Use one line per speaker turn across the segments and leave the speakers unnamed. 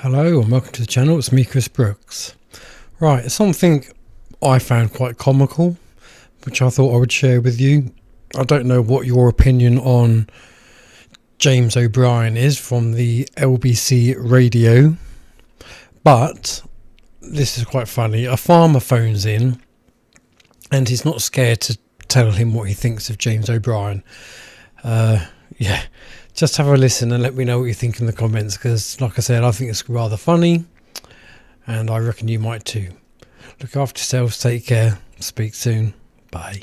Hello and welcome to the channel. It's me, Chris Brooks. Right, something I found quite comical, which I thought I would share with you. I don't know what your opinion on James O'Brien is from the LBC radio, but this is quite funny. A farmer phones in and he's not scared to tell him what he thinks of James O'Brien. Yeah, just have a listen and let me know what you think in the comments, because like I said, I think it's rather funny and I reckon you might too. Look after yourselves, take care, speak soon, bye.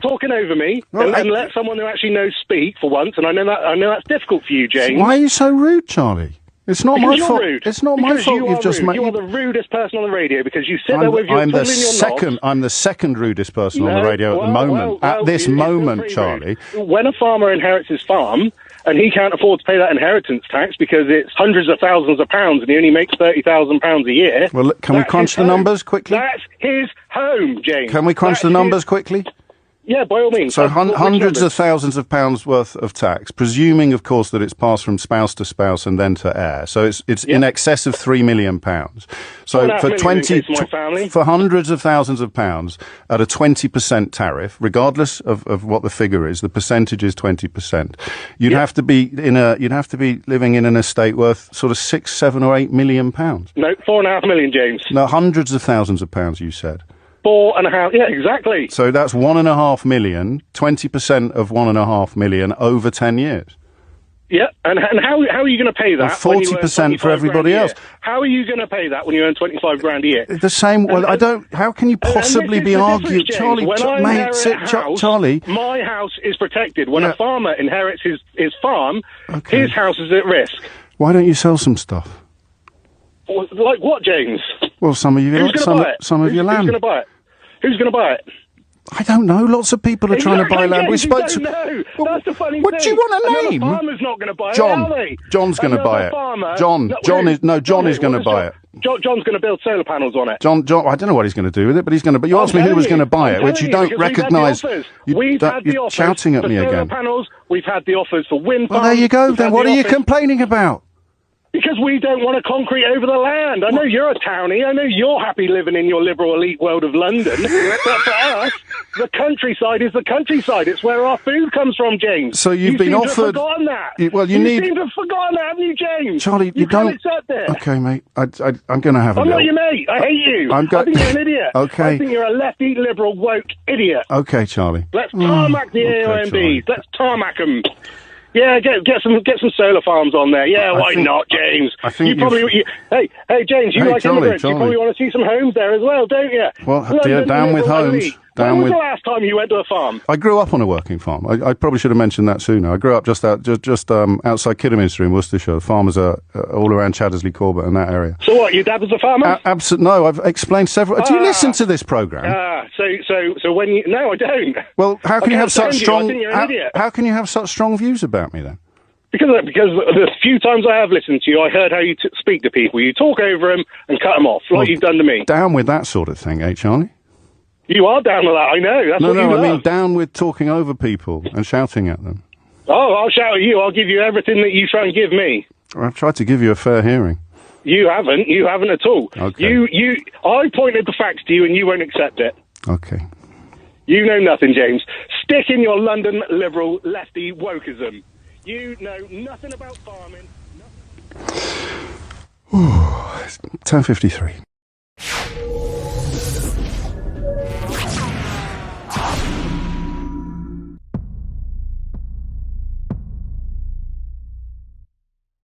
Talking over me and let someone who actually knows speak for once, and I know that's difficult for you, James.
Why are you so rude, Charlie? It's not my fault. It's not my fault.
You've just made. You are the rudest person on the radio because you sit there with your tool in your knob.
I'm the second rudest person on the radio at the moment. At this moment, Charlie.
When a farmer inherits his farm and he can't afford to pay that inheritance tax because it's hundreds of thousands of pounds and he only makes £30,000 a year.
Well, can we crunch the numbers quickly?
That's his home, James.
Can we crunch the numbers quickly?
Yeah, by all means.
So hundreds of thousands of pounds worth of tax, presuming, of course, that it's passed from spouse to spouse and then to heir. So it's in excess of £3 million. So for hundreds of thousands of pounds at a 20% tariff, regardless of what the figure is, the percentage is 20%. You'd have to be living in an estate worth sort of £6, £7 or £8 million.
No, 4.5 million, James.
No, hundreds of thousands of pounds, you said.
4.5, yeah, exactly.
So that's 1.5 million, 20% of 1.5 million over 10 years.
Yeah, and how are you going to pay that?
40% for everybody else.
How are you going to pay that when you earn 25 grand a year?
The same. Well, I don't. How can you possibly be arguing, Charlie? Charlie,
my house is protected. When a farmer inherits his farm, his house is at risk.
Why don't you sell some stuff?
Like what, James?
Well, some of your land.
Who's going to buy it? Who's going to buy it?
I don't know. Lots of people are trying to buy land. We spoke to.
That's the funny thing.
What do you want to name?
Another farmer's not going to buy it,
John.
are they?
John's going to buy it. John is going to buy it.
John's going to build solar panels on it.
John. I don't know what he's going to do with it, but he's going to. But you asked me who was going to buy it, which you don't recognise.
We've had the
offers. You're
offers
shouting at me again.
Solar panels. We've had the offers for wind farms.
Well, there you go. Then what are you complaining about?
Because we don't want to concrete over the land. I know you're a townie. I know you're happy living in your liberal elite world of London. But for us, the countryside is the countryside. It's where our food comes from, James.
So you've been offered.
You seem to have forgotten that. You seem to have forgotten that, haven't you, James?
Charlie, you
can't
don't.
accept it.
Okay, mate. I'm going to have a
I'm
little.
not your mate. I hate you. I think you're an idiot.
Okay.
I think you're a lefty, liberal, woke idiot.
Okay, Charlie.
Let's tarmac the AOMBs. Let's tarmac them. Yeah, get some solar farms on there. Yeah, why not, James?
I think
hey, James, you like immigrants.
Charlie.
You probably want to see some homes there as well, don't you?
Well, down with homes.
When was the last time you went to a farm?
I grew up on a working farm. I probably should have mentioned that sooner. I grew up just outside Kidderminster in Worcestershire. The farmers are all around Chaddesley, Corbett and that area.
So what, your dad was a farmer?
No, I've explained several... Do you listen to this programme?
So when you... No, I don't.
Well, how can you have such strong...
I think you're an idiot.
How can you have such strong views about me then?
Because the few times I have listened to you, I heard how you speak to people. You talk over them and cut them off, like you've done to me.
Down with that sort of thing, Charlie?
You are down with that, I know. That's what you love.
I mean down with talking over people and shouting at them.
Oh, I'll shout at you. I'll give you everything that you try and give me.
I've tried to give you a fair hearing.
You haven't. You haven't at all.
Okay.
I pointed the facts to you and you won't accept it.
Okay.
You know nothing, James. Stick in your London liberal lefty wokeism. You know nothing about farming.
10:53.